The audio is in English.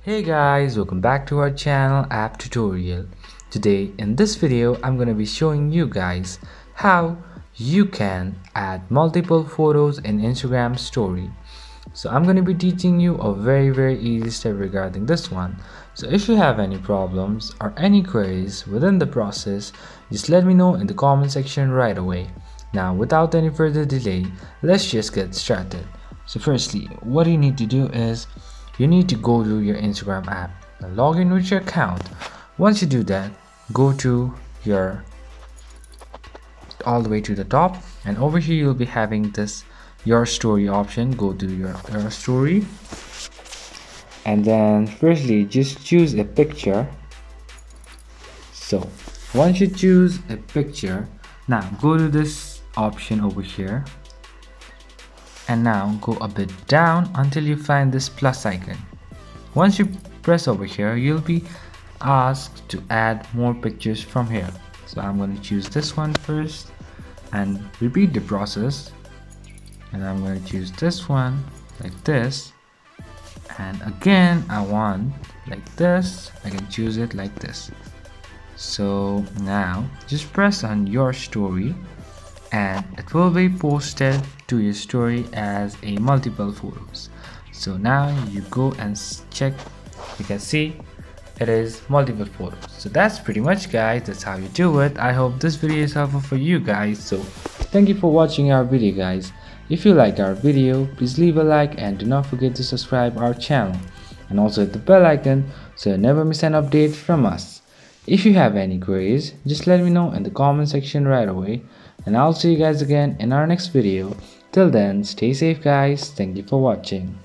Hey guys, welcome back to our channel App Tutorial. Today in this video I'm going to be showing you guys how you can add multiple photos in Instagram story. So I'm going to be teaching you a very easy step regarding this one. So if you have any problems or any queries within the process, just let me know in the comment section right away. Now without any further delay, let's just get started. So firstly, what you need to do is you need to go to your Instagram app. Now log in with your account. Once you do that, go to your all the way to the top, and over here you'll be having this your story option. Go to your story, and then firstly just choose a picture. So once you choose a picture, now go to this option over here, and now go a bit down until you find this plus icon. Once you press over here, you'll be asked to add more pictures from here. So I'm going to choose this one first and repeat the process, and I'm going to choose this one like this, and again I want like this. I can choose it like this. So now just press on your story and it will be posted to your story as a multiple photos. So now you go and check, you can see it is multiple photos. So that's pretty much guys, that's how you do it. I hope this video is helpful for you guys. So thank you for watching our video guys. If you liked our video, please leave a like and do not forget to subscribe our channel, and also hit the bell icon so you never miss an update from us. If you have any queries, just let me know in the comment section right away, and I'll see you guys again in our next video. Till then, stay safe guys. Thank you for watching.